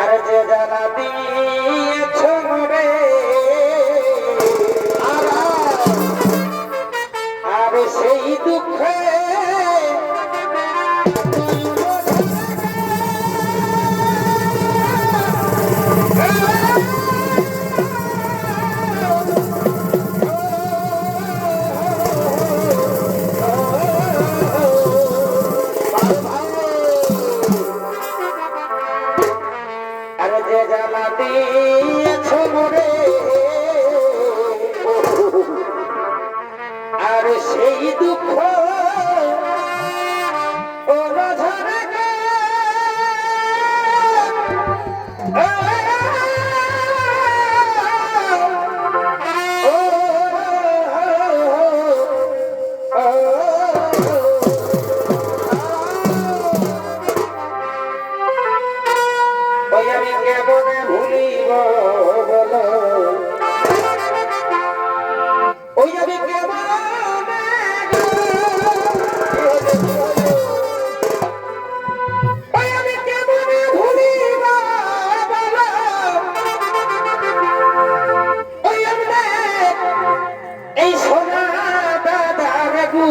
আর যে জানা দিয়েছ রে আর সেই দুঃখে যে জানা দিয়েছ মরে আর সেই দুঃখ ওরা ঝরে আমি কেমনে ভুলিব বলো ওই আমি কেমনে ওই আমি কেমনে ভুলিব বলো ওই এমনে এই সোনা দাদার গু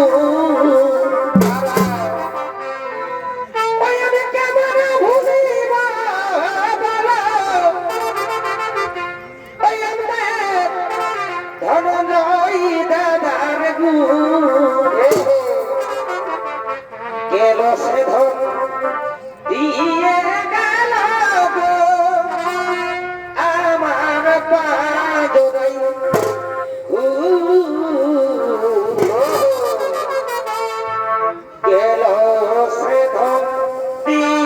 গেল সে ধন দিয়ে গেল আমার পাজরাই গেল সে ধন দিয়ে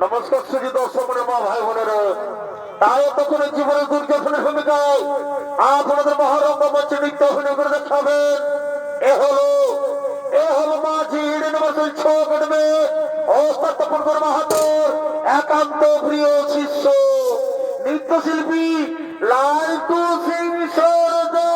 নমস্কার সুজি দর্শক মা ভাই বোনেরা তাই তখন জীবনের দুর্যোধনের ভূমিকায় আপনাদের মহারঙ্গ মঞ্চে নৃত্য অভিনয় করে দেখাবেন এ হলো মাঝি ইউনিভার্সাল ছোট মেয়ে অস্তাত্মপুর মাহাতোর একান্ত প্রিয় শিষ্য নৃত্যশিল্পী লালটু সিং সরদার।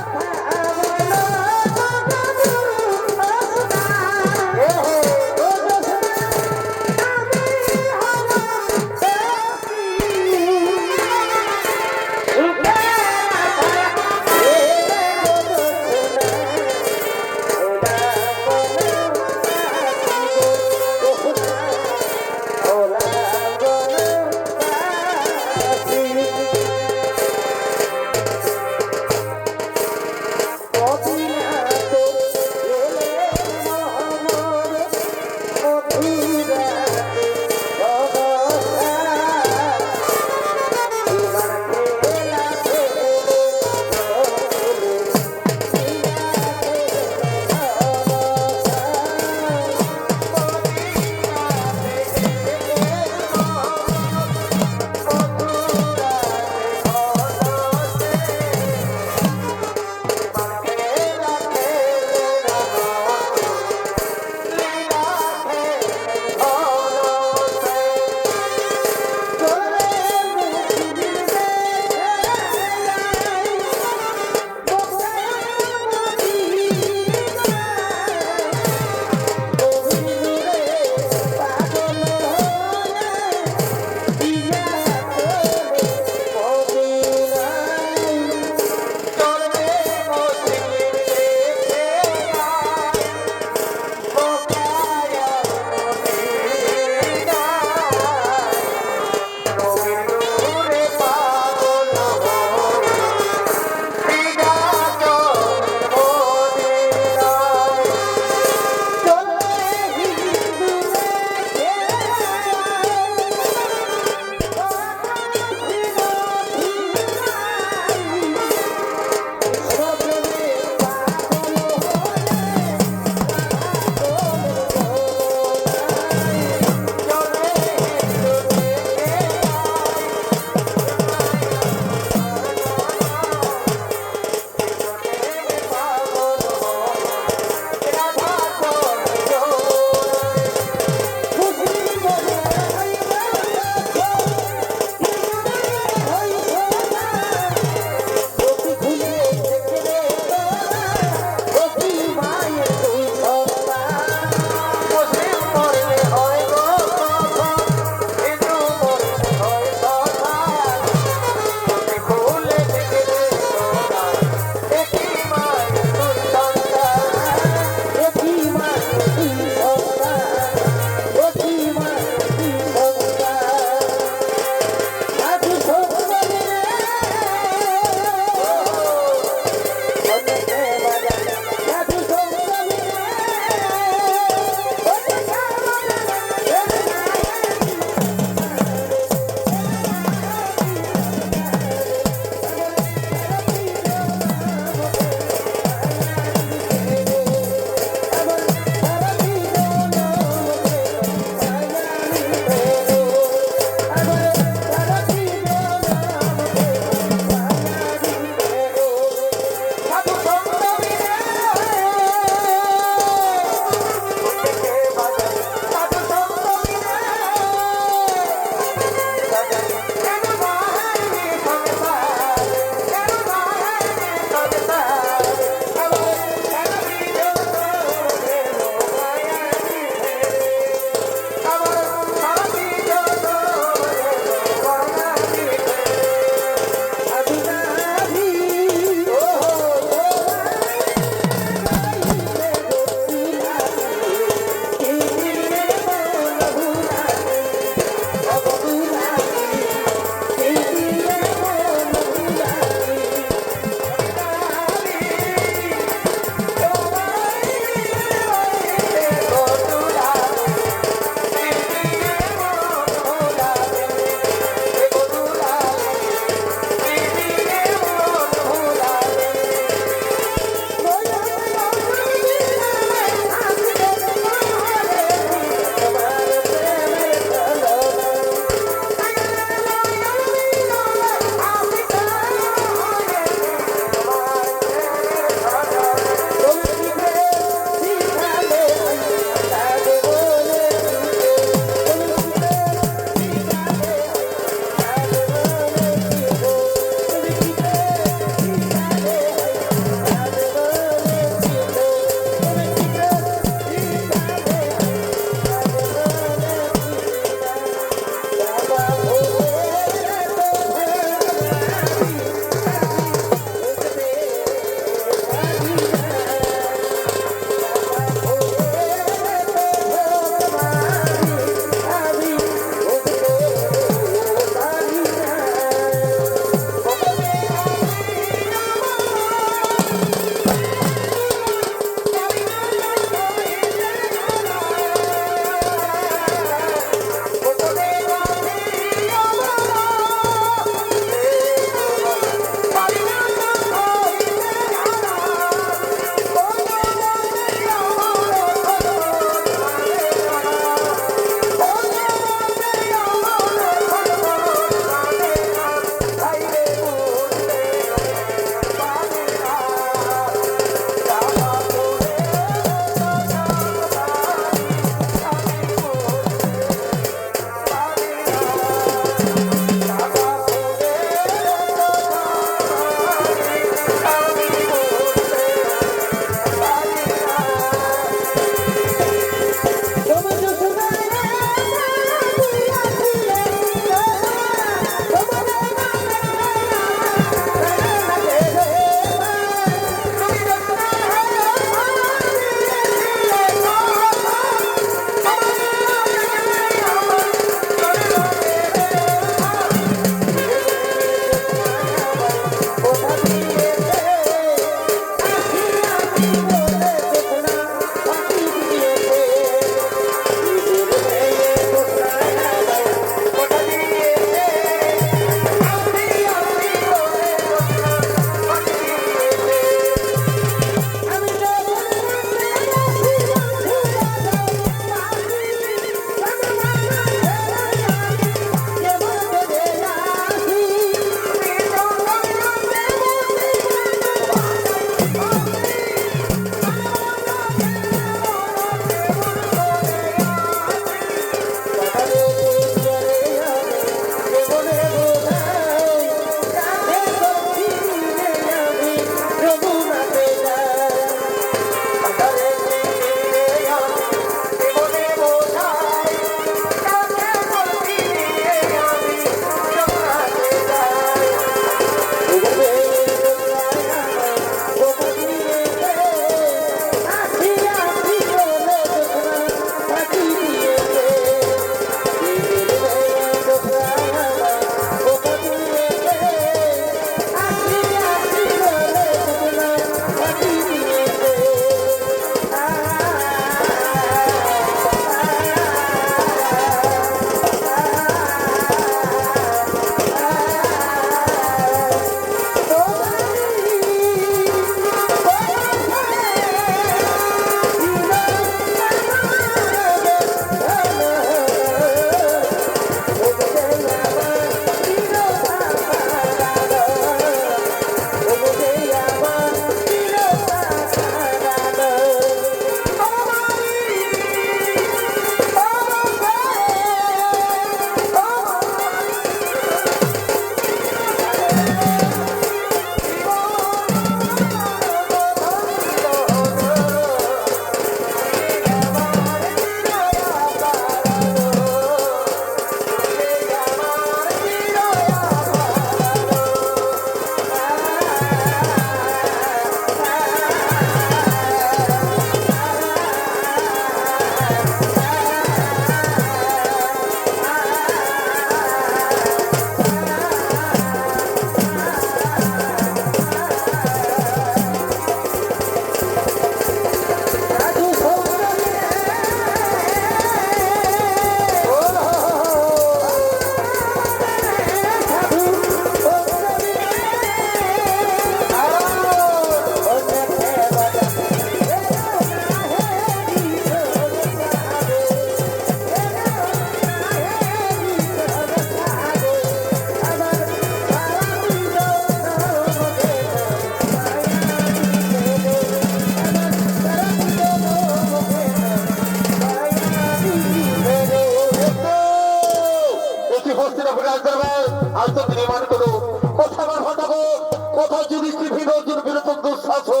আসো।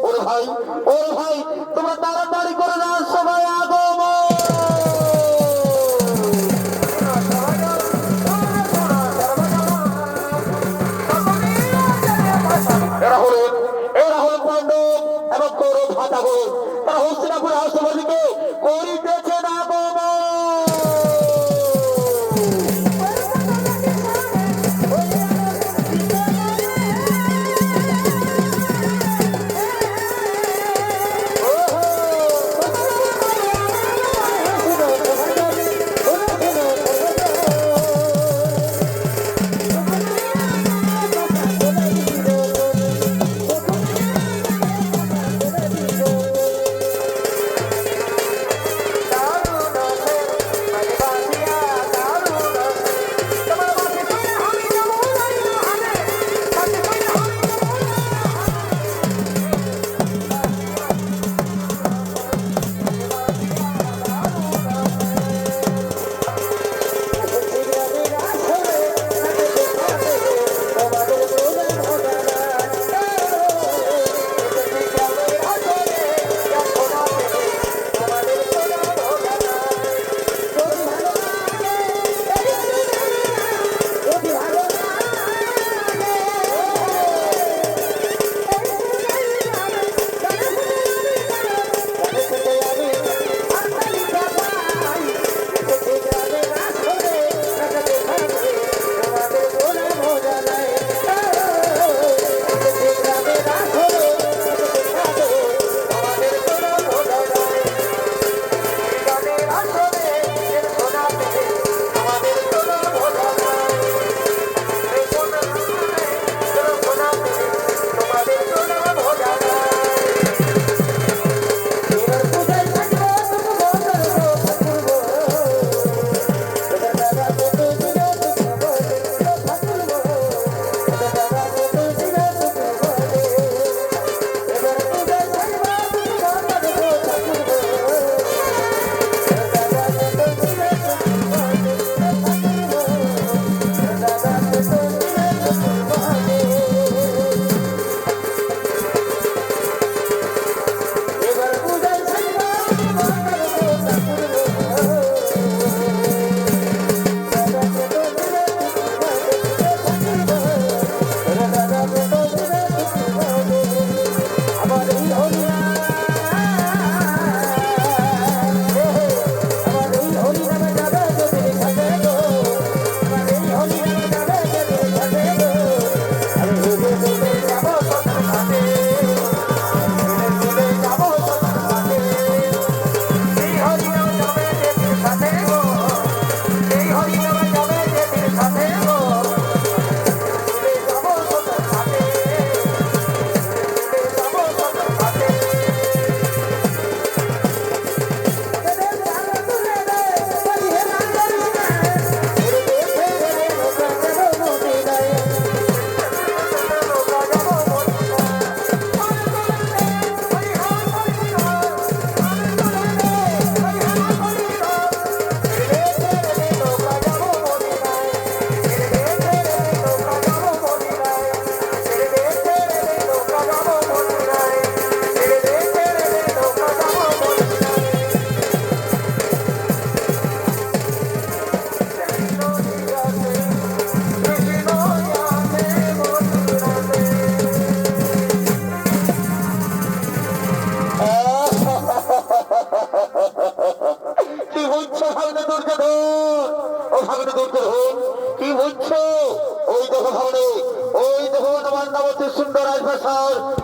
ওরে ভাই তোমরা তাড়াতাড়ি করে না সবাই আগমন। এরা হলেন পাণ্ডব এবং কৌরব ভাতাগর। তারা হস্তিনাপুর আশ্রমদিকে করিতেছেন আগমন।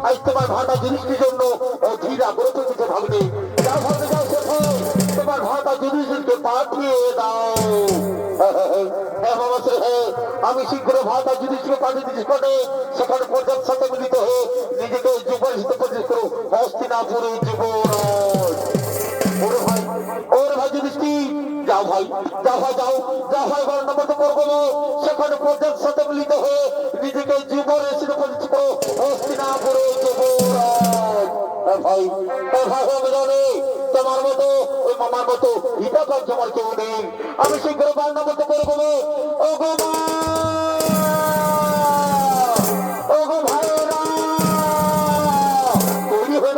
আজ তোমার ভাটা জিনিসটির জন্য অধীর আগ্রহ পেতেছে ভাবলে যা ভাবতে যাও সেখানে তোমার ভাটা জিনিসকে পাঠিয়ে দাও। হ্যাঁ বাবা হ্যাঁ আমি শীঘ্র ভাটা জিনিসকে পাঠিয়ে দিচ্ছি সেখানে পর্যাপ্ত সাথে মিলিত হয়ে নিজেকে যুবরাজ হিতে প্রতিষ্ঠিত করো হস্তিনাপুরে যুবরাজ। ওরে ভাই জিনিসটি যাও ভাই বর্ণমত করবো সেখানে পর্যাপ্ত সাথে মিলিত হয়ে নিজেকে যুবরাজ হিতে প্রতিষ্ঠিত করো হস্তিনাপুরে যুবরাজ। ভাই আমি জানি তোমার মতো ওই মামার মতো হিতাকার তোমার কেউ নেই। আমি শীঘ্র বর্ণমত করবো ও গো মা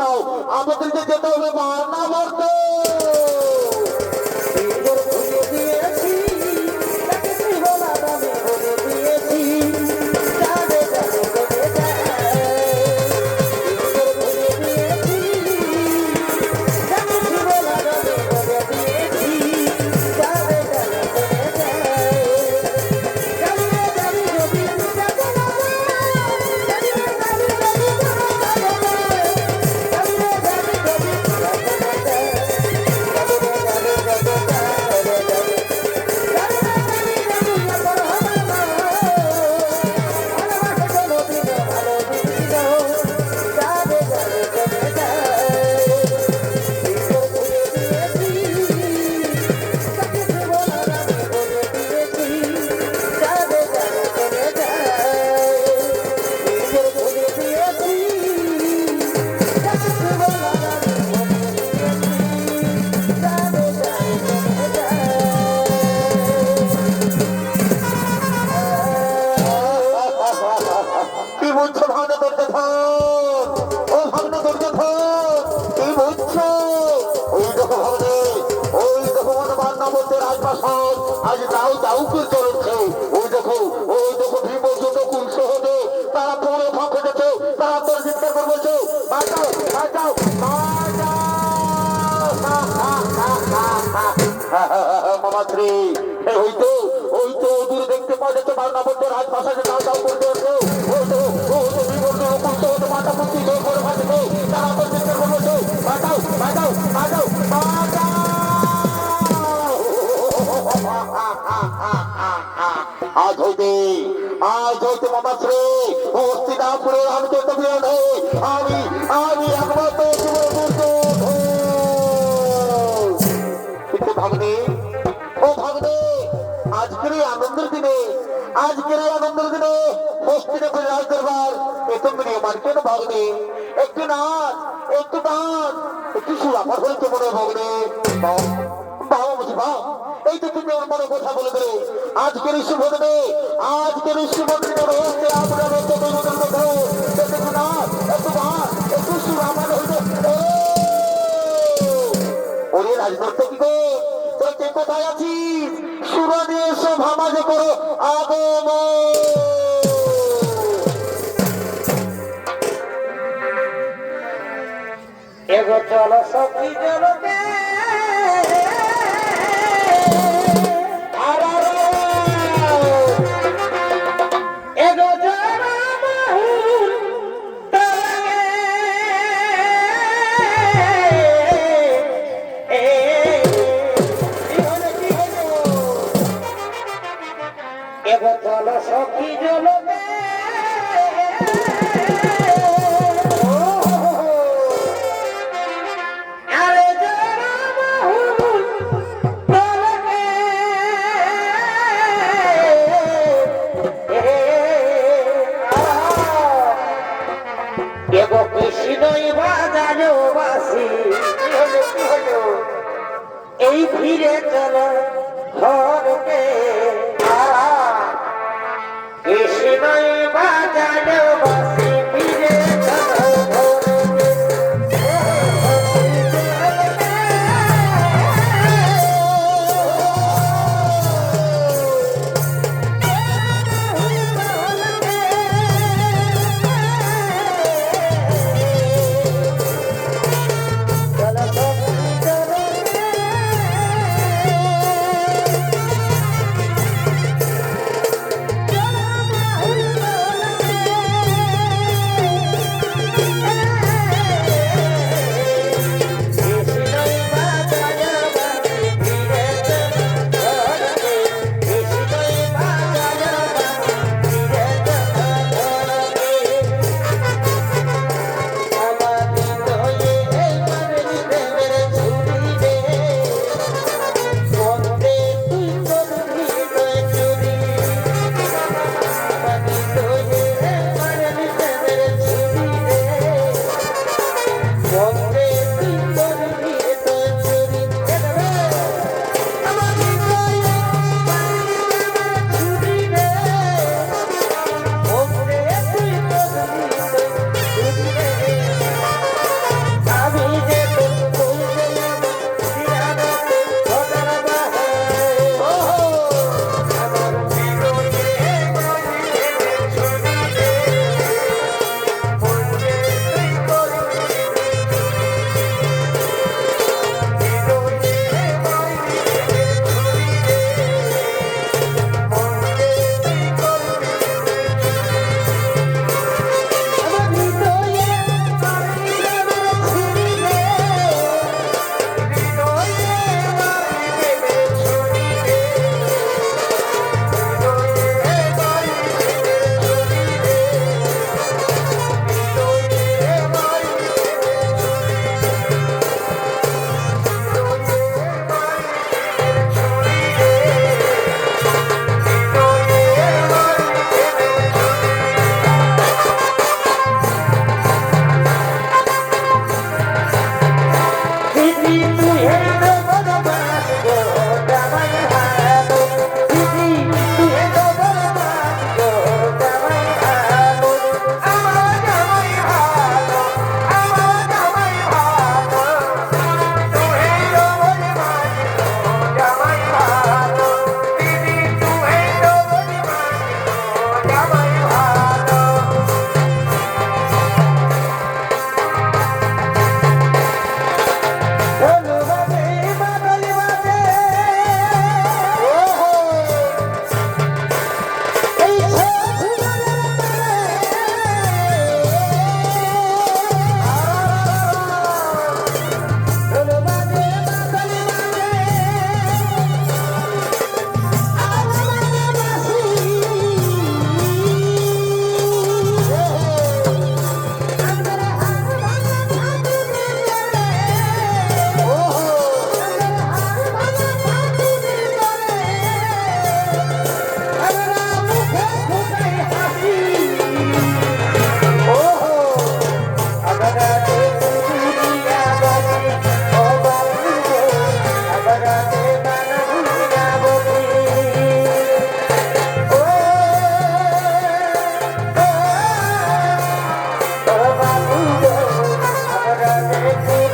দাও, আমাদেরকে যেতে হবে মানা মরতে। সিঁদুর খুলে দিয়েছি, তাকে জীবনা দামে বলে দিয়েছি, যাবে যাবে বলে যায়। সিঁদুর খুলে দিয়েছি, তাকে জীবনা দামে বলে দিয়েছি, যাবে যাবে বলে যায়। যাবে যাবে যদি যাবে না যায়, যাবে যাবে যদি কি বলছো ভাগনা তোর কথা? ও ভাগনা তোর কথা কি বলছো? ওই দেখো ভাগনে, ওই দেখো মানে মান্না বলতে রাজপ্রাসাদ আজ যাও যাও করে চলছে। ওই দেখো ভীমর্জন্য কুলস হতে তারা পরে ফাঁকে গেছে, তারা তোর চিৎকার করে বলছে বাঁচাও বাঁচাও মামাশ্রী। ওই তো দূরে দেখতে পাওয়া যাচ্ছে মান্না বলতে রাজপ্রাসাদে যাও যাও করে চলছে। ওই তো ভীমর্জন্য কুলস হতে মাথা মুক্তি করে ফাঁকে তারা তোর চিৎকার করে বলছে বাঁচাও বাঁচাও বাঁচাও বাঁচাও। আজ হইতে মামাশ্রী হস্তিনাপুরের রামচন্দ্র বিরোধে আমি একমাত্র কিন্তু ভাগ্নে, ও ভাগ্নে, আজকের এই আনন্দের দিনে হস্তিনাপুরের রাজ দরবার এত নিয়মান কেন ভাগ্নে? একটু নাচ, একটু গান, একটু সুরাপার হয়েছে মনে ভাগ্নে। বাবা বলছি বা এই তো তুমি আমার মনে কথা বলে দিলে। আজকের এই শুভ দিনে, আজকের এই শুভ দিনে রয়েছে আমরা একটু নাচ, একটু গান, একটু সুরাপার হয়েছে। ওরে রাজদত্ত কি গো, তোর কে কোথায় আছিস? সুরা দিয়ে এসো ভামাজে করো আগমন। এগো চলো সখী জলকে এগো জল বহুল তরঙ্গে, এগো চলো সখী জলকে আরে জল বহুল তরঙ্গে, এগো কৃষ্ণই বাজালো বাসি। কি হলো এই ফিরে চলো ঘরকে, কৃষ্ণই বাজালো বাসি ফিরে চলো ঘরকে।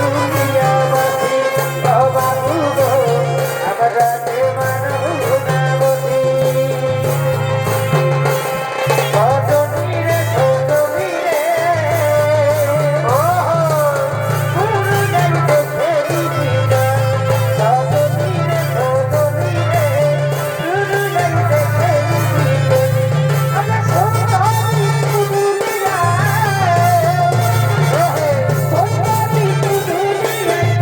তুলিয়া বাসি বাবু গো আমরা যে মানব না বসি ছোট রে গুরু যাইতে ফেরি দিদা ছোট রে গুরু যাইতে ফেরি দিদা আমরা সন্তানি দুনিয়া সন্তানি দুনিয়া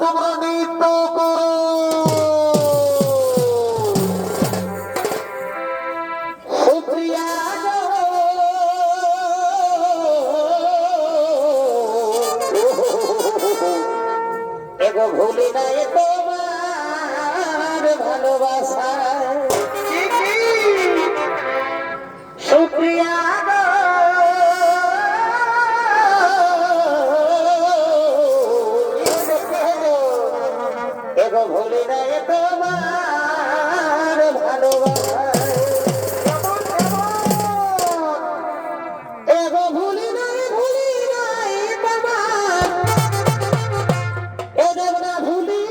তোমরা নৃত্য করো। সুপ্রিয়া এগো ভুলি নাই তোমার ভালোবাসা সুপ্রিয়া এগো ভুলি নাই তোমার ভালোবাসা এগো ভুলি নাই তোমার এগো না ভুলি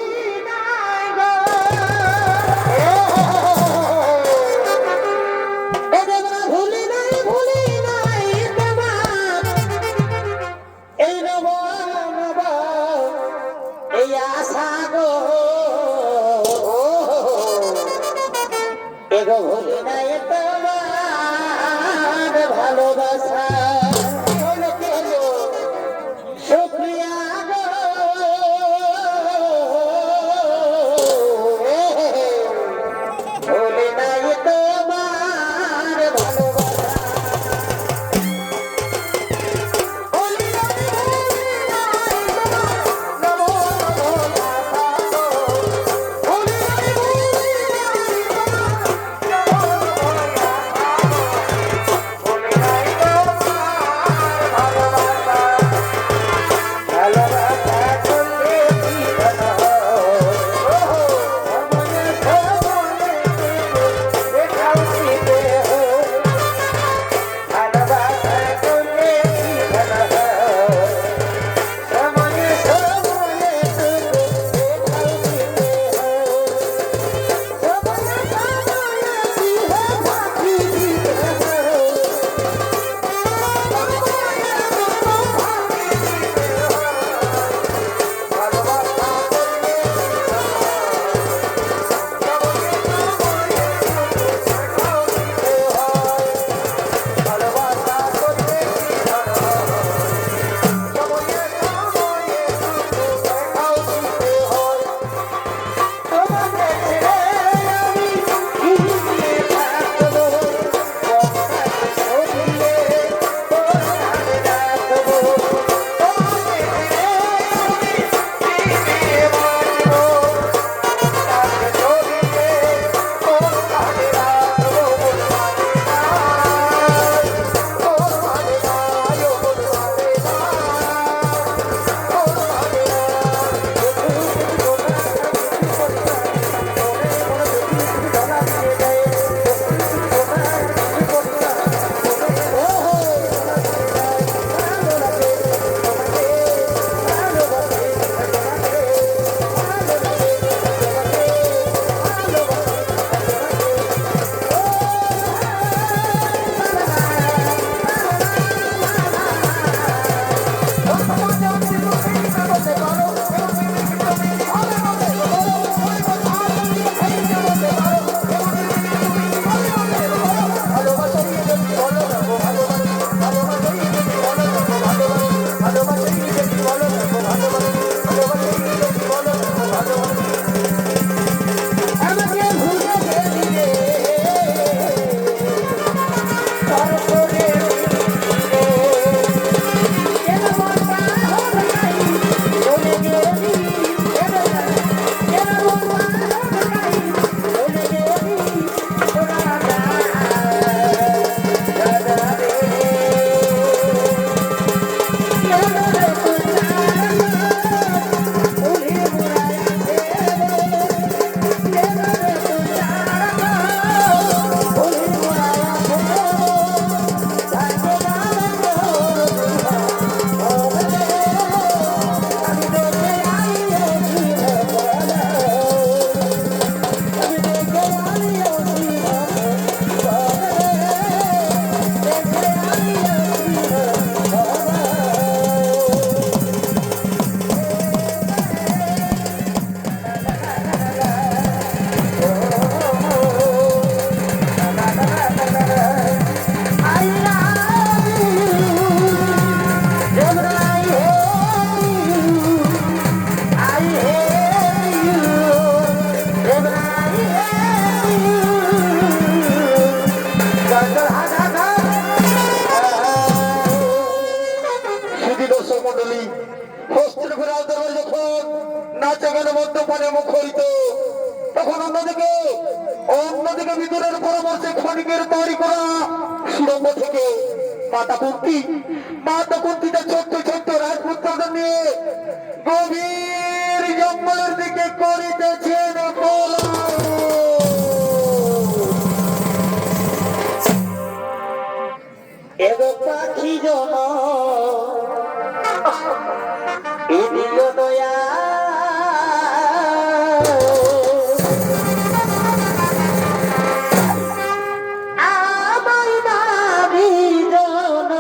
যেখানে মদ্যপানে মুখরিত, তখন অন্যদিকে বিদুরের পরামর্শে ক্ষণিকের তৈরি করা সুড়ঙ্গ থেকে মাতা কুন্তিটা ছোট্ট ছোট্ট রাজপুত্রদের নিয়ে গভীর জঙ্গলের দিকে করিতেছেন পলায়ন। এগো পাখি জন এদিও দয়া আমায় নারী জন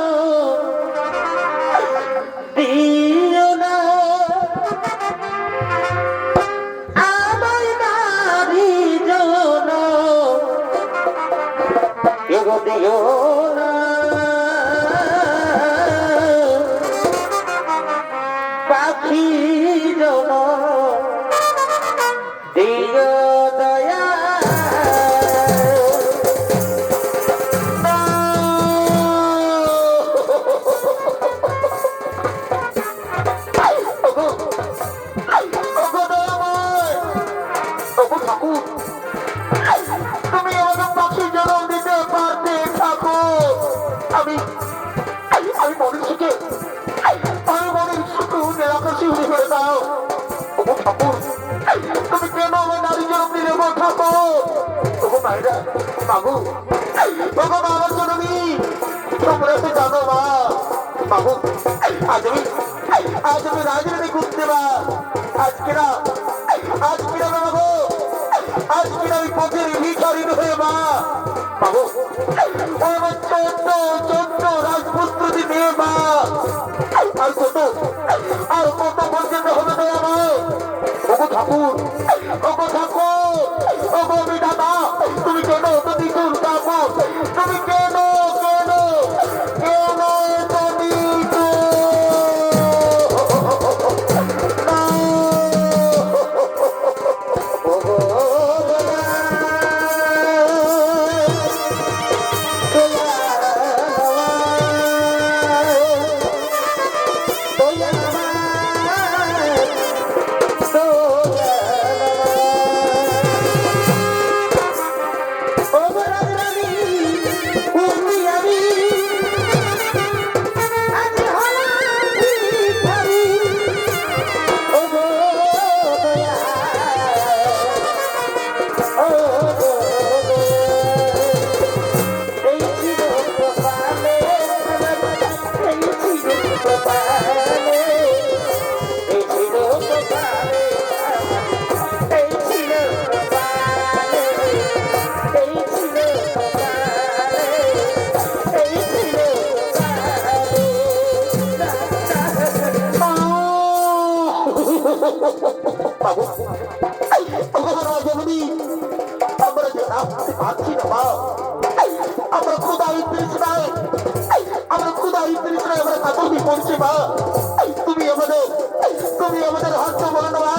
দিও না, আমায় নারী জন এগো দিও না, পাখি জন দিও দয়া। তুমি আমাকে পাখি জন্ম দিতে পারতে ঠাকুর। আমি মনের সুখে আকাশে উড়ে ফেলে দাও। ওগো ঠাকুর, তুমি কেন আমার নারী জন্ম দিলে গো ঠাকুর? ওগো মায়েরা, মাগু, ওগো বাবার জননী, তোমরা তো জানো মা। মাগু, আজ আমি রাজনীতি করতে মা। আজকে না বাবু, আজকে আমি পথের ভিখারিন হয়ে মা। বাবু, ও আমার ছোট্ট রাজপুত্রটি মেয়ে মা। আর কত পর্যন্ত হবে তো আমার? ওগো ঠাকুর, ওগো বিধাতা, তুমি কেন এত দ্বিগুণ ঠাকুর? তুমি কেন এত দ্বিগুণ? বাবু, আমরা যে আসতে পারছি না মা। আমরা ক্ষুধায় তৃষ্ণায় আমরা কাতরবি পড়ছি মা। তুমি আমাদের হাসতে বলো না মা।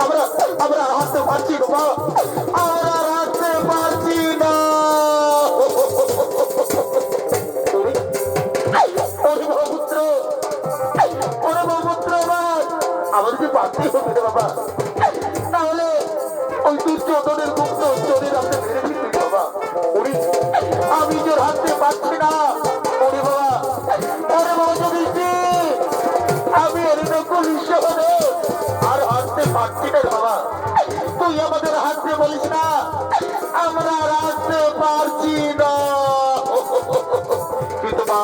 আমরা হাসতে পারছি না মা, আমরা হাসতে পারছি না। আমাদেরকে বাঁচতেই হবে রে বাবা, তাহলে ওই দুর্যোধনের গুপ্ত চোরের আমরা মেরে দিচ্ছি বাবা। আমি জোর হাঁটতে পারছি না বাবা, যদি আমি আর হাঁটতে পারছি না বাবা। তুই আমাদের হাঁটতে বলিস না, আমরা আর হাঁটতে পারছি না। কিন্তু মা,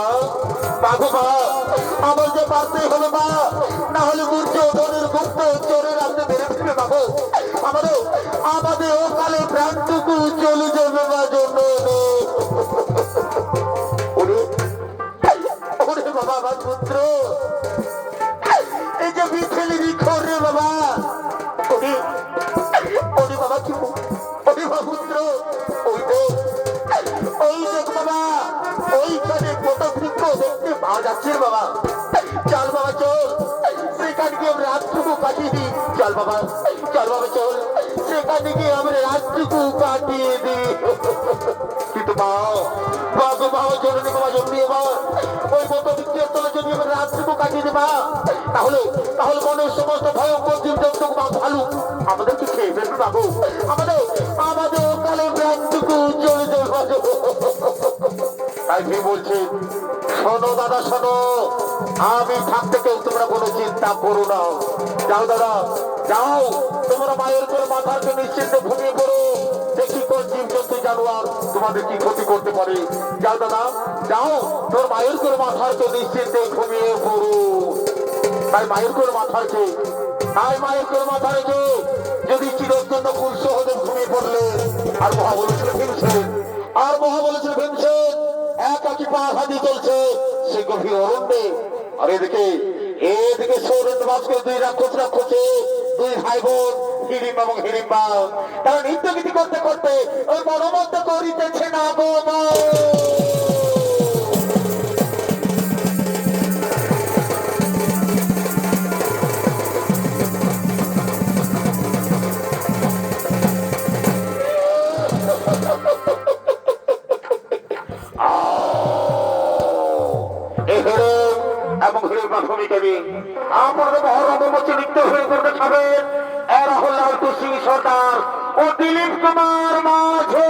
আমার যে পারতেই হলো মা, না হলে দুর্যোধনের গুপ্ত চোরের আপনি মেরে দিবে বাবু। আমাদের ওকালে প্রাণটুকু চলে যাবে মা জন্য। বাবা, আমার পুত্র এই যে বিছেলি বিখর রে বাবা। বাবা কি পুত্র, ওই দেখ বাবা, ওইখানে কত বৃক্ষ দেখতে পাওয়া যাচ্ছে বাবা। চল বাবা চল, সেখানে গিয়ে আমরা রাতটুকু কাটিয়ে দিই। চল বাবা চল, সেখানে গিয়ে আমরা রাতটুকু কাটিয়ে দিই। কিন্তু বাবা জননী বাবা জন্মিয়ে ওই মতো বৃক্ষের তলে যদি আমরা রাতটুকু কাটিয়ে দিই মা, তাহলে মনের সমস্ত ভয়ঙ্কর জীবজন্তু ভালু বাবু আমাদের আমাদের কালে প্রাণটুকু চলে যাবে। তাই ভি বলছি, শোনো দাদা শোনো, আমি থাকতে কেউ তোমরা কোনো চিন্তা করো না। যাও দাদা যাও, তোমরা মায়ের করে মাথাকে নিশ্চিন্তে ঘুমিয়ে পড়ো। দেখি কোন জীবজন্তু জানোয়ার তোমাদের কি ক্ষতি করতে পারে। যাও দাদা যাও, তোর মায়ের করে মাথাকে নিশ্চিন্তে ঘুমিয়ে পড়ো। তাই মায়ের করে মাথা রেখে, তাই মায়ের করে মাথা রেখে যদি চিরর জন্য কুলস হতে ঘুমিয়ে পড়লে। আর মহা বলেছিল ভীমসেন, আর মহা বলেছিল ভীমসেন একাকি পা হাতি চলছে সেই গভীর অরণ্যে। আর এদিকে এদিকে সৌরন্যবাসকে দুই রাক্ষসে দুই ভাই বোন হিড়িম্বা এবং হিড়িম্বা তারা নৃত্য গীতি করতে করতে ওই মনোমত করিতেছে না গো মা। এবং হিড়িম্বা ভূমিকাবি আপনাদের মহরমচে নৃত্য হয়ে করতে খাবেন এরা হল তুলসী সরকার ও দিলীপ কুমার মাঝে।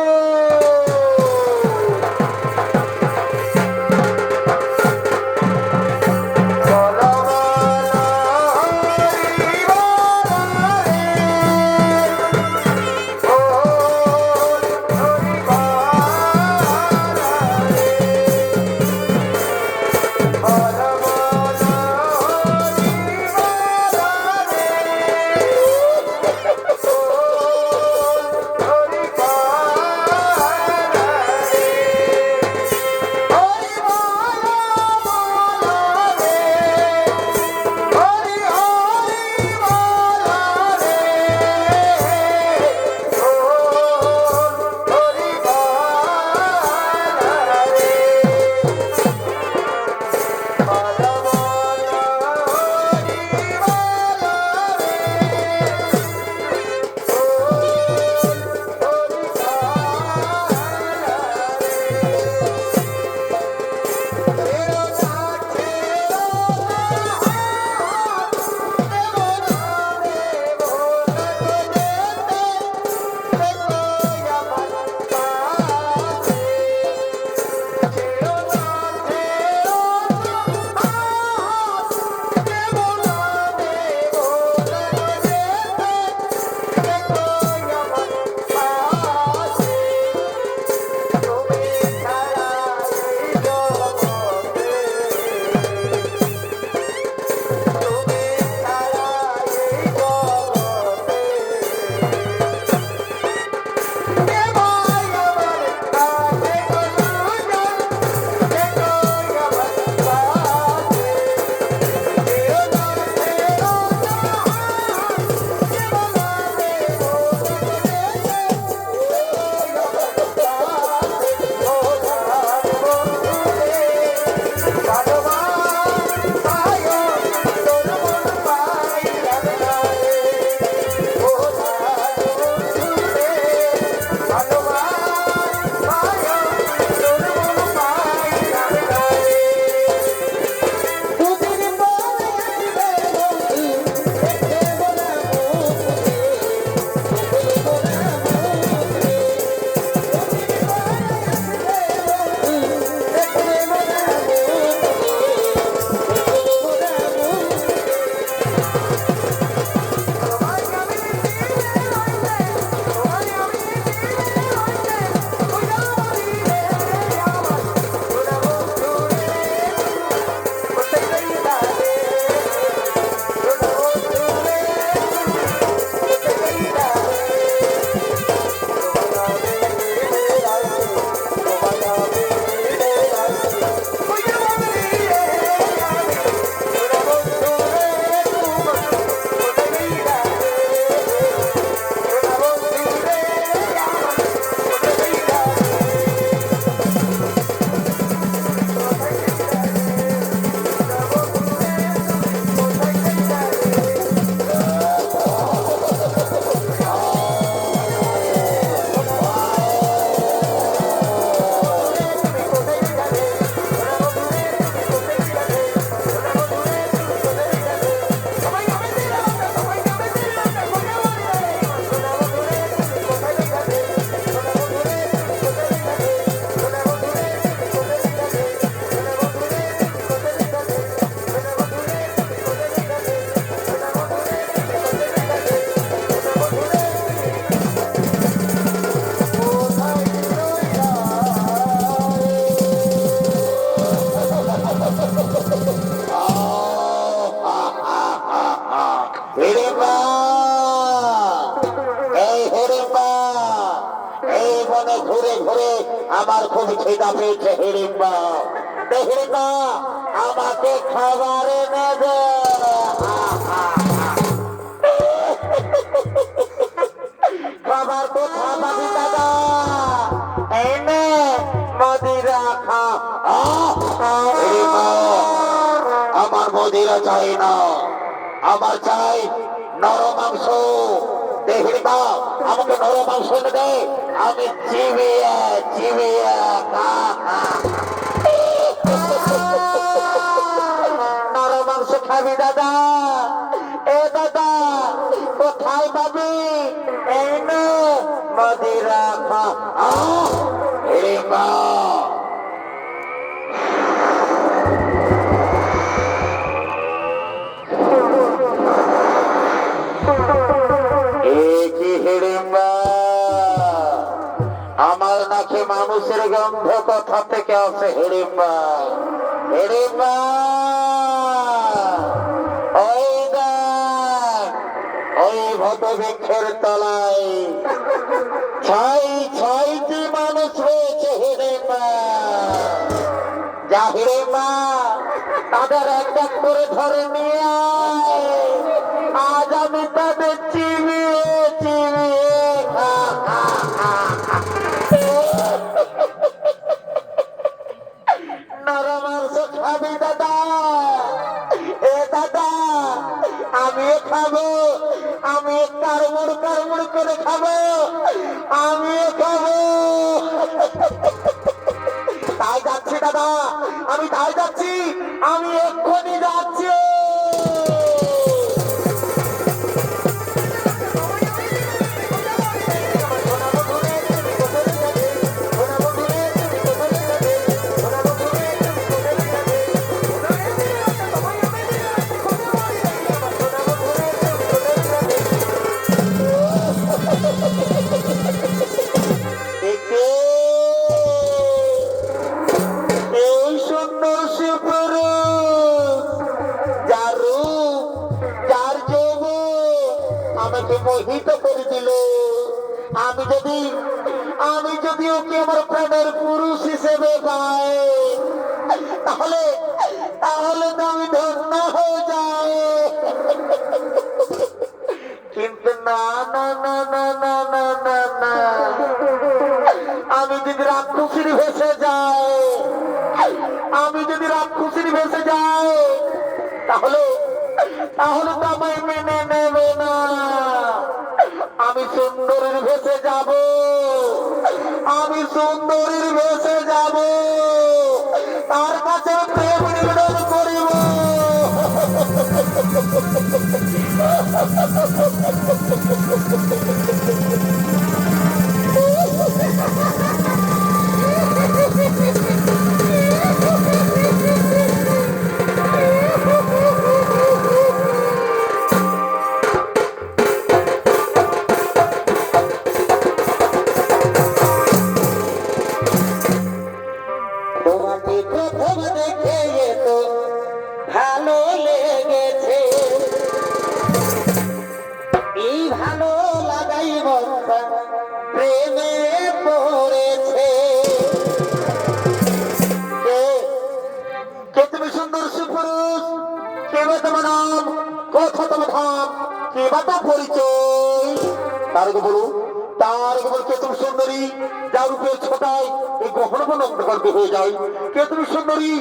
আমার খুব খিদা পেয়েছে হিড়িম্বা। হিড়িম্বা আমাকে খাবার এনে দে। খাবার কোথা পাবি দাদা? এনে মদিরা খা। হিড়িম্বা আমার মদিরা চাই না, আমার চাই নরম মাংস। হিড়িম্বা আমাকে নরম মাংস এনে দে, আমি চিবিয়ে চিবিয়ে খা। নরম মাংস খাবি দাদা? এ দাদা কোথায় পাবি? এই নে মদিরা খা। হিড়িম্বা হিড়িম্বা আমার নাকি মানুষের গন্ধ কোথা থেকে আছে? হিড়িম্বা হিড়িম্বা ওই দেখ, ওই বটবৃক্ষের তলায় ছয় ছয়টি মানুষ রয়েছে। হিড়িম্বা যা হিড়িম্বা তাদের এক এক করে ধরে নিয়ে আয়, আজ আমি তাদের চিবিয়ে চিবিয়ে নরম মাংস খাবি দাদা? এ দাদা আমিও খাবো, আমি কারমুড় কারমুড় করে খাবো, আমিও খাবো। তাই যাচ্ছি দাদা, আমি তাই যাচ্ছি, আমি এক্ষুনি যাচ্ছি। এই সুন্দর সুপুরুষ, যার রূপ যার যৌবন আমাকে মোহিত করে দিল। আমি যদি ওকে আমার প্রাণের পুরুষ হিসেবে পাই, তাহলে তাহলে তো আমি ধন্য হয়ে যাই। কিন্তু না না না না না না না না, আমি যদি রাক্ষসীর ভেসে যাই, আমি যদি রাক্ষসীর ভেসে যাই, তাহলে তাহলে তো আমায় মেনে নেবে না। আমি সুন্দরীর ভেসে যাব, আমি সুন্দরীর ভেসে যাব, তার কাছে প্রেম নিবেদন করিব। তোমাকে প্রথম দেখে তো ভালো লেগেছে, এই ভালো লাগাই বন্ধা প্রেমে পড়েছে। কে তুমি সুন্দর সুপুরুষ? কে বা তোমার নাম? কোথা তোমার ধাম? কে বা তো পরিচয়? তার বলো, তার বল। কে তুমি সুন্দরী যার উপরে ছোটায় এই গহন অন্ধকার হয়ে যায়? কে তুমি সুন্দরী?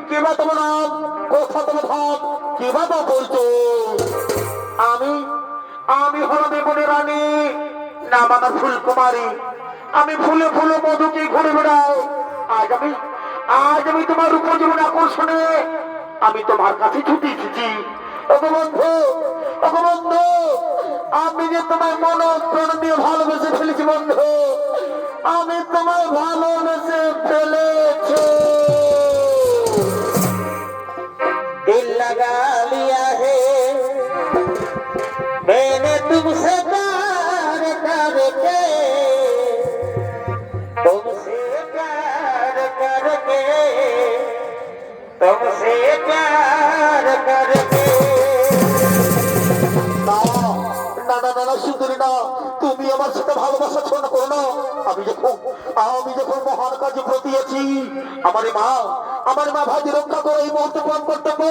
কে বা তোমার নাম? কোথা তোমার ধাম? কে বা তো পরিচয়? আমি আমি হলাম মনে রানী, নাম আমার ফুলকুমারী। আমি ফুলে ফুলে মধুকে ঘুরে বেড়াই। আজ আমি তোমার উপজীবন আকর্ষণে আমি তোমার কাছে ছুটে এসেছি। ওগো বন্ধু, ওগো বন্ধু, আমি যে তোমার মন প্রাণ দিয়ে ভালোবেসে ফেলেছি বন্ধু, আমি তোমায় ভালোবেসে ফেলেছি। दिल लगा लिया है मैंने तुमसे प्यार करके, तुमसे प्यार करके, तुमसे प्यार करके। না না না না সুন্দরী না, তুমি আমার সাথে ভালোবাসা ছোট করো না। আমি যখন মহান কাজে প্রতিয়েছি, আমার মা ভাজি রক্ষা করে এই মুহূর্তে পান কর্তব্য।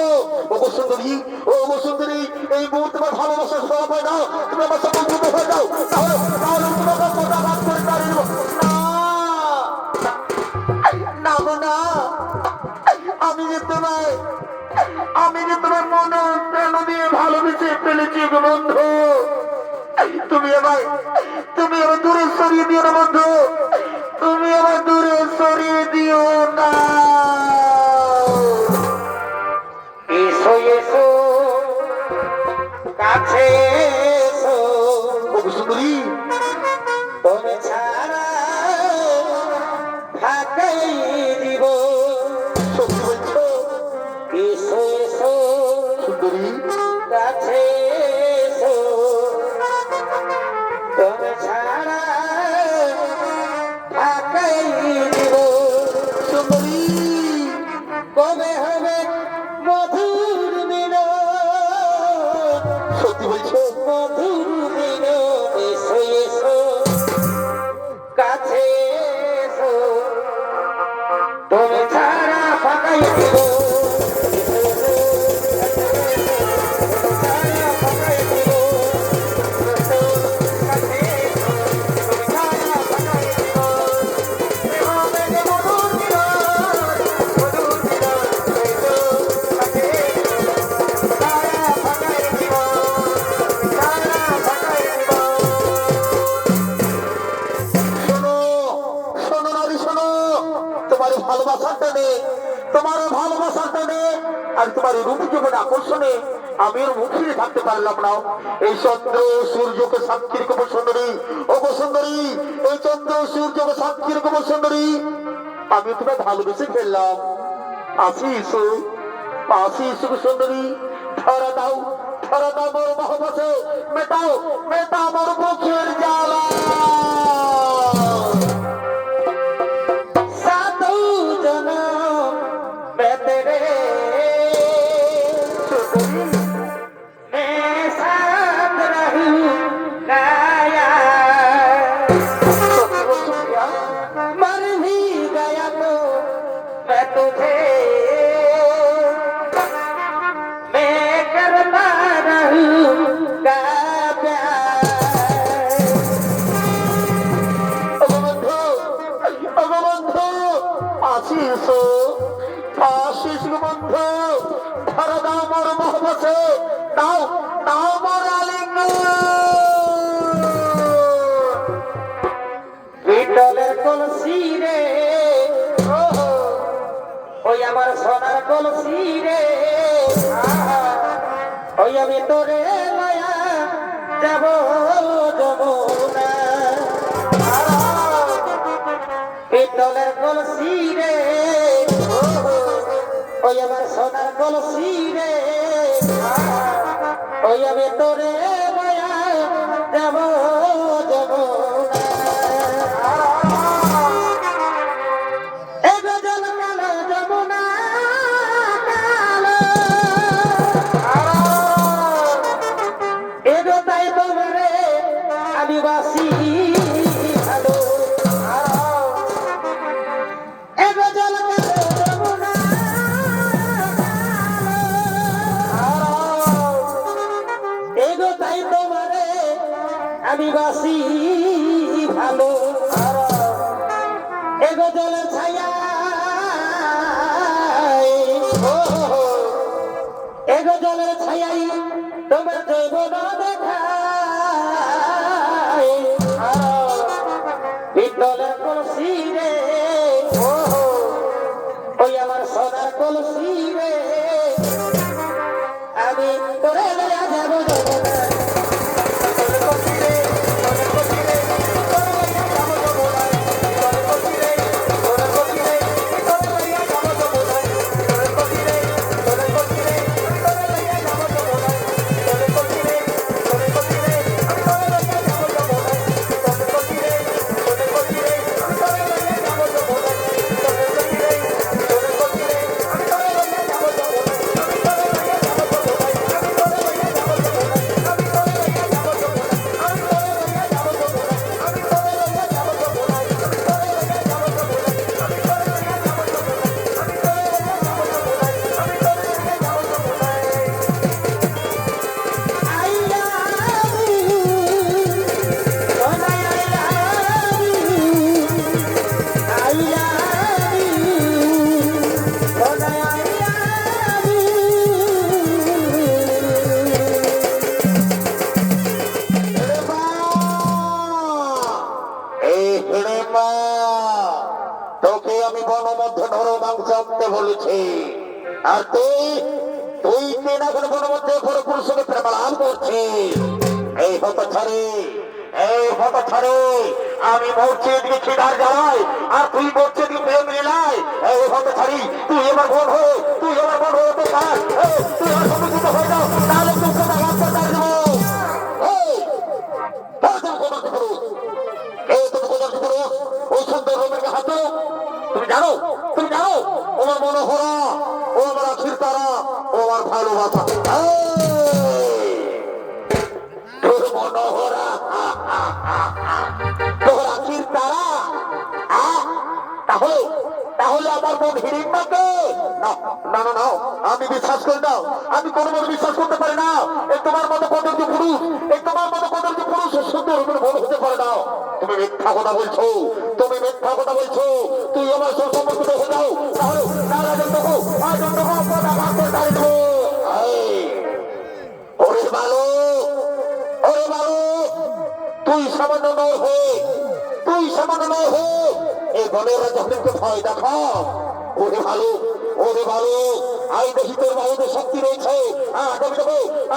ওগো সুন্দরী, ও গো সুন্দরী, এই মুহূর্তে আমার ভালোবাসা সব হয় না, তুমি আমার সাথে যুদ্ধ হয়ে যাও, তাহলে তাহলে তোমাকে মোটাঘাত করে দাঁড়িয়ে দেবো। না গো না, আমি যে তোমার মন প্রাণ দিয়ে ভালোবেসে ফেলেছি গো বন্ধু। তুমি আমার দূরে সরিয়ে দিও না বন্ধু, তুমি আমার দূরে সরিয়ে দিও না। এসো এসো কাছে এসো, সুন্দরী, তুমি ছাড়া থাকাই দিব। সত্যি বলছো? এসো এসো সুন্দরী, কাছে এসো, তুমি ছাড়া থাকাই দিব। সুন্দরী, কবে হবে মধুর মিলন, সত্যি বলছো? মধুর মিলন। এসো এসো কাছে এসো, তুমি ছাড়া ফাঁকাই দিব। শোনো, শোনো নারী, শোনো, তোমার ভালোবাসার টানে, আর তোমার রূপ জীবন আকর্ষণে আমি ওর মুখে থাকতে পারলাম না। এই চন্দ্র সূর্যকে সাক্ষী রেখে সুন্দরী, ও গো সুন্দরী, এই চন্দ্র সূর্যকে সাক্ষী রেখে সুন্দরী, আমি তোমায় ভালোবেসে ফেললাম। আসি এসো গো সুন্দরী, ধরা দাও মোর ভালোবাসে, মেটাও মোর মুখের জ্বালা। सातों जन्म मैं तेरे, मैं साथ रहूंगा यार। मर भी गया तो मैं तुझे, मैं करता रहूंगा प्यार। আসিস বন্ধু, ধরা দাও মোর মহবসে, দাও মোর আলিঙ্গন। বিটলের কলসি রে, ওই আমার সোনার কলসি রে, ওই আমি তোরে মায়া যাব যমুনা। বিটলের কলসি রে, ওই আমার সোনার কলসি রে, ওই আমি তোরে মায়া যাব যমুনা। এ গজল কালো যমুনা কালো, এ গো তাই তোমারে আদিবাসী ভালো। এ গজল কালো যমুনা কালো, এ গো তাই তোমারে আদিবাসী ভালো। এ গজলের ছায়া, এ গজলের ছায়াই তোমার যৌবন দেখায়। বিটলের কলসি রে, ওই আমার সোনার কলসি রে, আমি তোরে লইয়া যাব যমুনা। আর তুই তুই কেনা করে মধ্যে পুরুষের সঙ্গে প্রেমালাপ করছিস। এই হতো ছাড়ে, এই হতো ছাড়ে, আমি মরছি এদিকে খিদার জ্বালায় আর তুই মরছি এদিকে প্রেম লীলায়। এই হতো ছাড়ি, তুই আমার বোন হয়ে, তুই আমার বোন হয়ে তুই আমার সম্মুখীন হয়ে যাও, তাহলে তুই কথা ভাব করতে দেবো। ওই সুন্দর রোমের হাতে তুমি জানো, তুমি জানো ও আমার মনোহরা, ও আমার আখির তারা, ও আমার ভালোবাসা। তোর মনোহরা, তোর আখির তারা, তাহলে তাহলে আমার মন হিড়িম্বাকে না না না না, আমি বিশ্বাস করি না, আমি কোনো মনে বিশ্বাস করতে পারি না। এই তোমার মতো কদর্য পুরুষ, এই তোমার মতো কদর্য পুরুষ সুন্দর মন হতে পারে না। তুমি মিথ্যা কথা বলছো, তুমি মিথ্যা কথা বলছো। তুই আমার সম্মুখীন হয়ে যাও, তাহলে ওরে ভালো, ওরে ভালো, তুই সামান্য নয় হয়ে, তুই সামান্য নয় হয়ে এই বলেরা যখন ভয় দেখা। ওরে ভালো, ওরে ভালো, আই দেখি তোর বাহুতে শক্তি রয়েছে।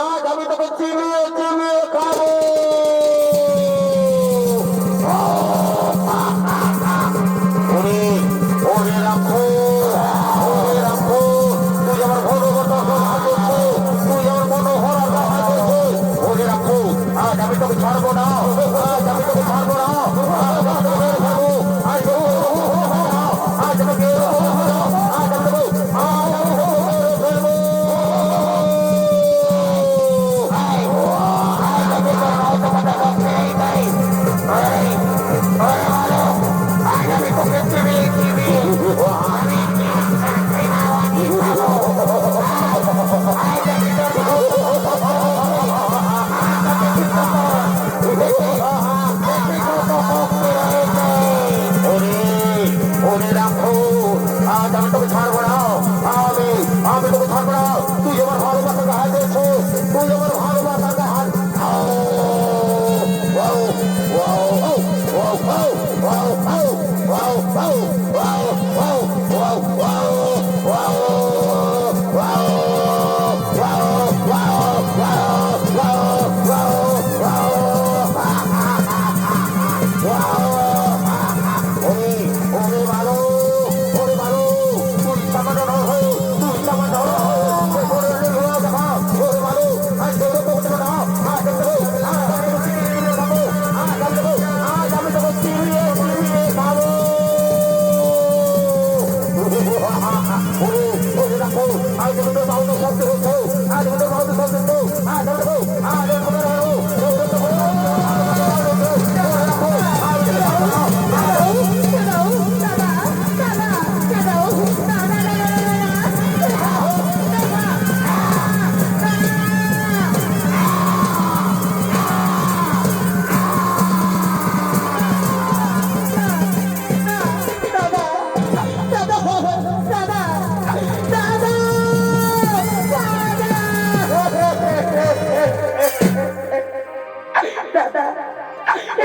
আজ আমি তোকে চিবিয়ে চিবিয়ে খাবো। ওরে ওরে রাখো, ওরে রাখো, তুই আমার ভগবত করছে, তুই আমার মনোহরা দেখা করছে। ওরে রাখো, আজ আমি তোকে ছাড়বো না, আজ আমি তোকে ছাড়বো না, আজ আমি তোকে ছাড়বো, আজ আজ আমাকে আজ আমি দেবো, আজ আমি ফেলবো। ওরে রাখো, আজ আমি তোকে ছাড়বো না, আমি তোকে ছাড়বো না। তুই আমার ভালোবাসাকে হাত দিয়েছো, তুই আমার ভালোবাসাকে হাত।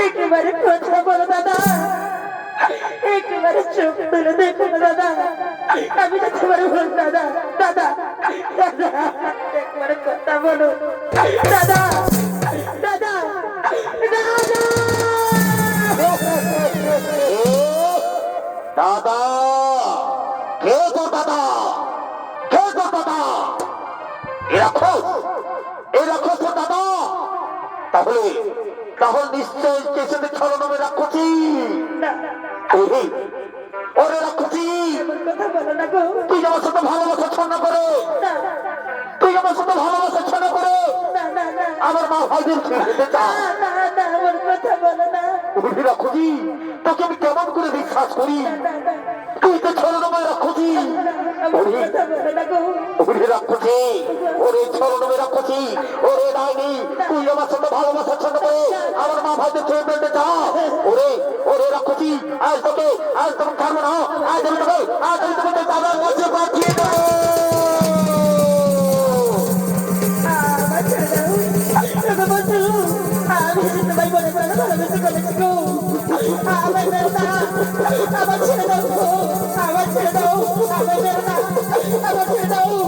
একেবারে কথা বলো দাদা, একেবারে চোখ তুলে দেখো না দাদা, আমি তো তোমার ভুল দাদা, দাদা দাদা একবারে কথা বলো দাদা, দাদা দাদা, কে তো দাদা, কে তো দাদা, এ রাখো তো দাদা। তাহলে তাহলে নিশ্চয় কেসেতে ছলনমে রাখছি। ওরে রাখছি, তুই আমার সাথে ভালোবাসা ছন্ন করে, তুই আমার সাথে ভালোবাসা ছন্ন করে আমার মা ভাইদের ছেড়ে যা। ওরে রাখছি, তোকে আমি কেমন করে বিশ্বাস করি, তুই তো ছলনমে রাখছি। ওরে রাখছি, ওরে ছলনমে রাখছি, ওরে ডাইনি, তুই আমার সাথে ভালোবাসা ছন্ন করে আমার মা ভাইদের ছেড়ে ফেলতে যা। ওরে ওরে রাখছি, আজ তোকে ছাড়বো না, আজ আমি তোকে দাদার কাছে পাঠিয়ে দেবো। আমার ছেড়ে দাও,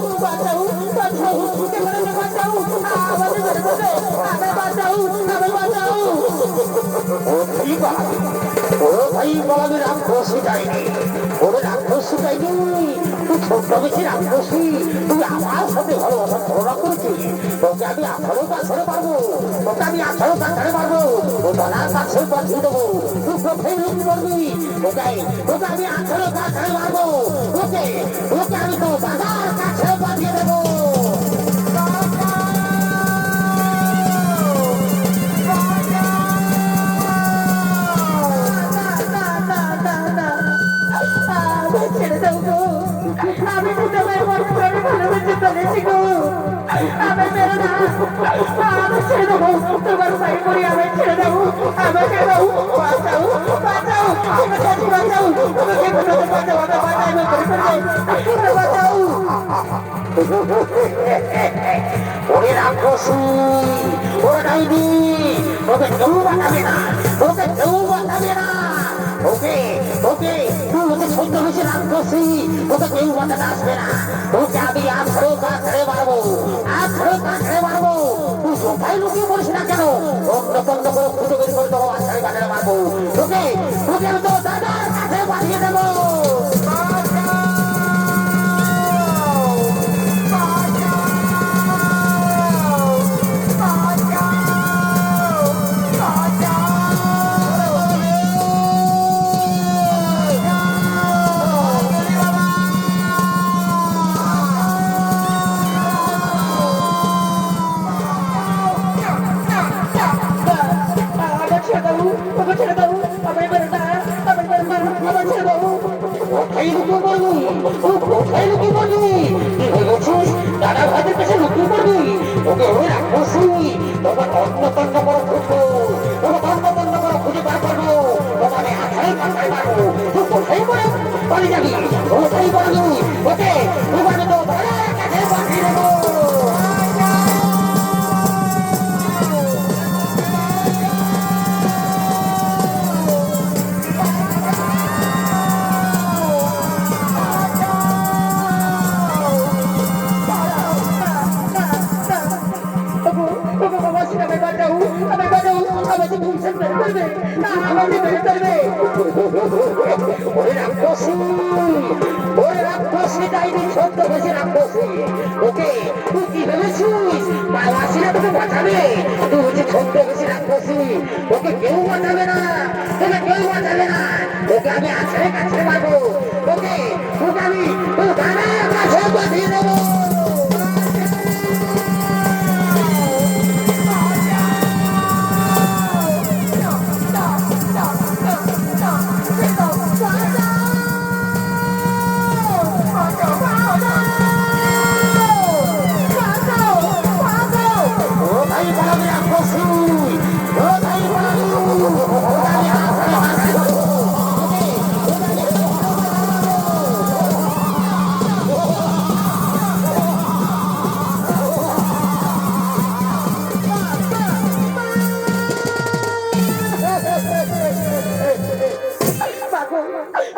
ও ভাই বলাবি, ও ভাই বলাবি রাক্ষসী যায়নি, ওরে রাক্ষসী যায়নি, তুই ছোট্ট বেশি রাক্ষসী, তুই আমার সাথে ভালোবাসার তুলনা করেছিস, তোকে আমি 18 কাছাড়ে পারবো, তোকে আমি 18 কাছাড়ে পারবো, ও গলার কাছে পাঠিয়ে দেবো, তুই কোথায় লুকি করবি, ওকে তোকে আমি 18 কাছাড়ে মারবো, ওকে ওকে আমি তো বাজার কাছে পাঠিয়ে দেবো। ছেড়ে দাও গো, আমি তো তোমার মনে প্রাণে ভালোবেসে ফেলেছি গো, আমার মেরো না, আমি ছেড়ে দেবো, তোমার পায়ে পড়ে আমায় ছেড়ে দেবো, আমাকে দাও, বাঁচাও বাঁচাও, তোমার কাছে বাঁচাও, তোমাকে কোথাও বাঁচাও, আমার বাঁচাই আমি করে ফেলবে, বাঁচাও। ওরে রাক্ষসী, ওরে ডাইনি, ওকে কেউ বাঁচাবে না, ওকে কেউ বাঁচাবে না, ওকে ওকে তুই ওকে সহ্য বেশি রাক্ষসী, ওকে কেউ বাঁচাতে আসবে না, ওকে আমি 18 কাছাড়ে মারবো, 18 কাছাড়ে মারবো, তুই কোথায় লুকিয়ে পড়িস না কেন, অন্য তন্ন করে খুঁজে বের করে দেবো, 18 কাছাড়ে মারবো, ওকে ওকে আমি তো দাদার কাছে পাঠিয়ে দেবো। কোথায় লুকিয়ে পড়বি, কোথায় লুকিয়ে পড়বি, কি ভেবেছিস দাদা ভাইদের কাছে লুকিয়ে পড়বি, ওকে ওই রাক্ষসী, তোকে তন্ন তন্ন করে খুঁজবো, তোকে তন্ন তন্ন করে খুঁজে বার করবো, তোমাকে 18 কাছাড়ে মারবো, তুই কোথায় পড়ে পালিয়ে যাবি, কোথায় পড়বি, ওকে তোমাকে তো দাদার কাছে পাঠিয়ে দেবো। ওরে রাক্ষসী, ওরে রাক্ষসী ডাইনি, ছোট্ট বেশি রাক্ষসী, ওকে তুই কি ভেবেছিস মাসিরা তোকে বাঁচাবে, তুই হচ্ছে ছোট্ট বেশি রাক্ষসী, ওকে কেউ বাঁচাবে না, তোকে কেউ বাঁচাবে না, ওকে আমি 18 কাছাড়ে মারবো, ওকে ওকে আমি তোর দাদার কাছে পাঠিয়ে দেবো।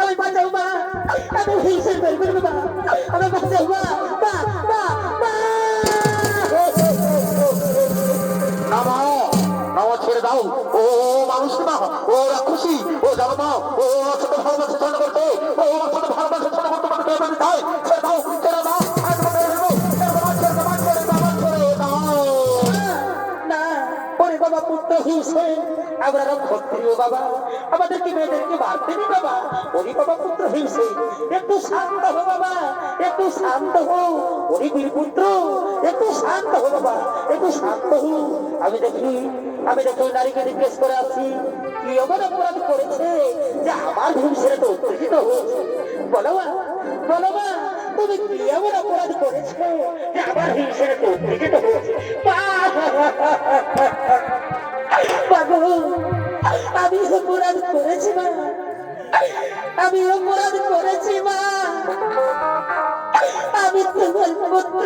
আমি বাঁচাও মা, আমি হিংসের বের করবো মা, আমি বাঁচাও মা, মা মা মা। নামা ছেড়ে দাও, ও মানুষ না, ও রাক্ষসী, ও জানো না, ও আমার সাথে ভালোবাসা ছড়া করতে, ও আমার সাথে ভালোবাসা ছড়া করতে, আমাকে কেউ বলে তাই ছেড়ে দাও, ছেড়ে দাও, না ওরে বাবা, পুত্র হিংসে আমরা ক্ষত্রিয় বাবা, আমাদেরকে মেয়েদেরকে মারতে নি বাবা, ওরে বাবা পুত্র হিংসে, একটু শান্ত হো বাবা, একটু শান্ত হো, ওরে বীরপুত্র একটু শান্ত হো বাবা, একটু শান্ত হো। আমি দেখি নারীকে জিজ্ঞেস করে আসছি কি এমন অপরাধ করেছে যে আমার হিংসেরা তো উত্তেজিত হয়েছে, বলো মা, বলো মা, তুমি কি এমন অপরাধ করেছে যে আমার হিংসেরা তো উত্তেজিত হয়েছে। বাবু আমি অপরাধ করেছি মা, আমি অপরাধ করেছি মা, আমি তোমার পুত্র,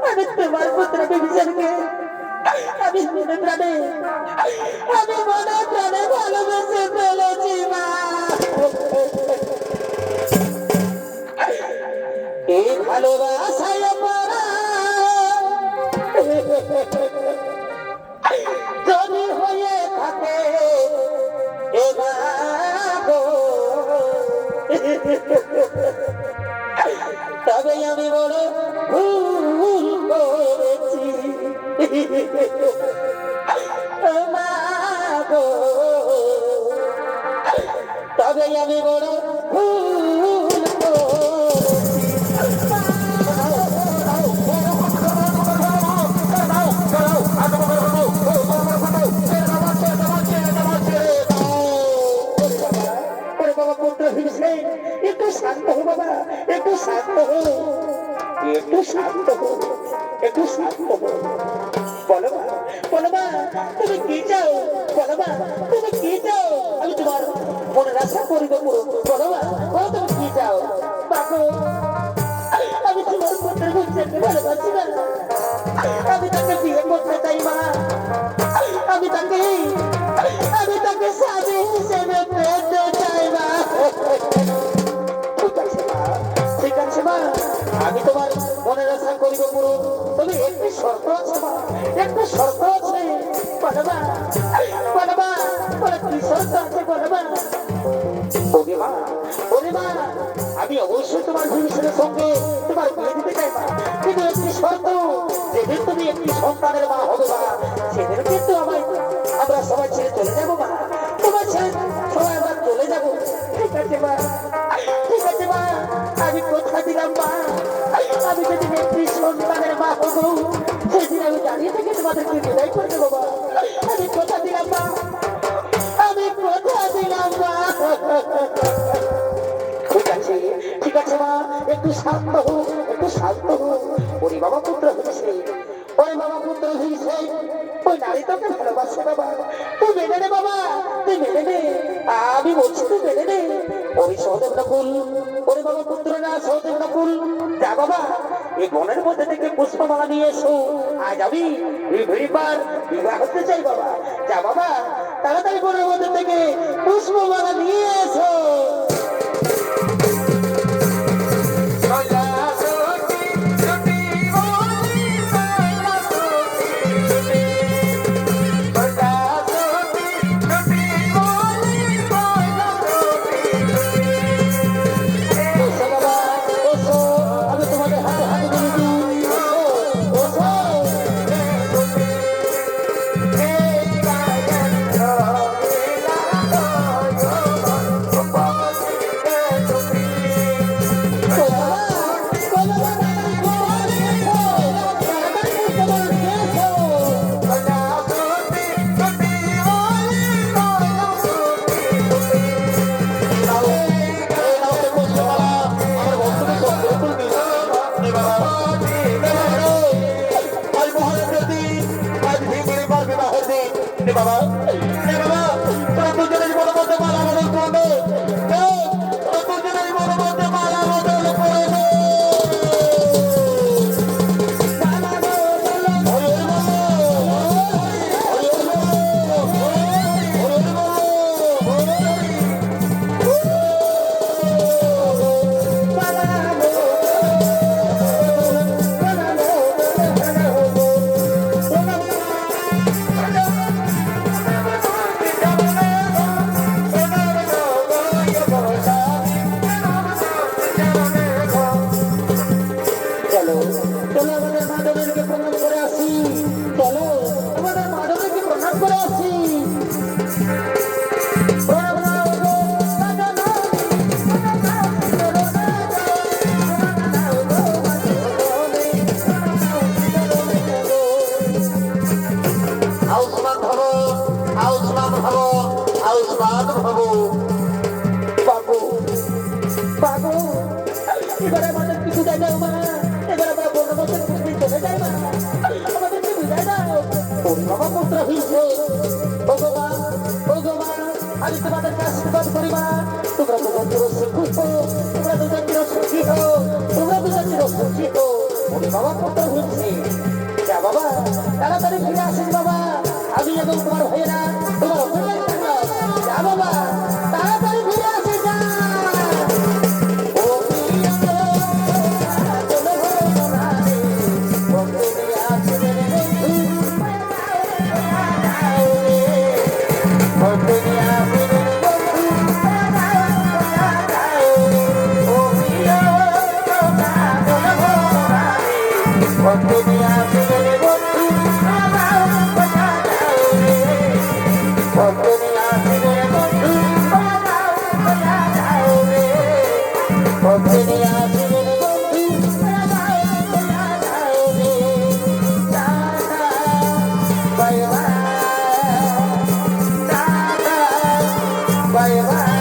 আমি তোমার পুত্র বিভীষণকে আমি মনে প্রাণে ভালোবেসে ফেলেছি মা। এই ভালোবাসায় পড়া ও মা গো, তবে আমি বড় ভুল করেছি। ওরে বাবা পুত্র হিসেবে একটু শান্ত হো বাবা, একটু শান্ত হো, একটু শান্ত হো, একটু শান্ত হো। বলো মা, বলো মা, তুমি কি চাও? বলো মা, তুমি কি চাও? আমি তোমার মনের আশা করিব পূরণ। বলো মা, বলো তুমি কি চাও? বাবু, আমি তোমার পুত্রের হুসেনকে ভালোবাসি না, আমি তাকে বিয়ে করতে চাই মা, আমি তাকে স্বামী হিসেবে পেতে চাই মা। ঠিক আছে মা, ঠিক আছে মা, আমি তোমার মনের আশা করিব পূরণ। তবে একটি শর্ত আছে মা, একটি শর্ত আছে। বলো মা, বলো মা, বলো কি শর্ত আছে? বলো মা। ওরে মা, ওরে মা, আমি অবশ্যই তোমার ভবিষ্যতের সঙ্গে তোমার বিয়ে দিতে চাই মা, কিন্তু একটি শর্ত, যেদিন তুমি একটি সন্তানের মা হবে মা, সেদিন কিন্তু আমরা সবাই ছেড়ে চলে যাবো মা, তোমার ছেড়ে সবাই আমরা চলে যাবো। ঠিক আছে মা, ঠিক আছে মা, আমি কথা দিলাম মা, আমি যদি একটি সন্তানের মা হবো, সেদিন আমি দাঁড়িয়ে থেকে তোমাদেরকে বিদায় করে দেবো মা। আমি কথা দিলাম মা, আমি কথা দিলাম মা। ঠিক আছে, ঠিক আছে মা, একটু শান্ত হো, একটু শান্ত হো। ওরে বাবা পুত্র হয়েছে, ওরে বাবা পুত্র হয়েছে, ওই নারী তোকে ভালোবাসে বাবা, তুই মেনে নে বাবা, তুই মেনে নে, আমি বলছি তুই মেনে নে। ওই সহদেব নকুল, ওরে বাবা পুত্র না সহদেব নকুল, যা বাবা এই বনের মধ্যে থেকে পুষ্পমালা নিয়ে এসো, আজ আমি ভিড়িবার বিবাহ করতে চাই বাবা। যা বাবা, তাড়াতাড়ি বনের মধ্যে থেকে পুষ্পমালা নিয়ে এসো। বাবা, বাবা, তোরা দুজনের মনে মধ্যে মালা বদল করবে, তোরা দুজনের মনে মধ্যে মালা বদল করবে। চলো, চলো আমাদের মাধবেরকে প্রণাম করে আসি, চলো আমাদের মাধবেরকে প্রণাম করে আসি। আউসমান ভব, আউসমান ভব, আউসমান ভব। বাবু, বাবু, এবারে আমাদের কিছু দেয় দাও মা, এবার আমরা বনের মধ্যে চলে যাই মা, আমাদেরকে বিদায় দাও। ওরে বাবা পুত্র হিসে, ভগবান, ভগবান, আমি তোমাদেরকে আশীর্বাদ করি মা, তোমরা দুজন চিরসুখী হো, তোমরা দুজন চিরসুখী হো, তোমরা দুজন চিরসুখী হো। ওরে বাবা পুত্র হিসে, যা বাবা, তাড়াতাড়ি ফিরে আসেন বাবা, আমি এবং তোমার ভাইয়েরা তোমার অপেক্ষায় থাকবো। যা বাবা, তাড়াতাড়ি ফিরে আসে, যা। ও প্রিয়, চলো না রে, ও প্রিয়, আসবে রে বন্ধু, ও প্রিয়, আসবে রে বন্ধু, ও প্রিয়, চলো না রে, ও প্রিয়, আসবে রে বন্ধু। Bye bye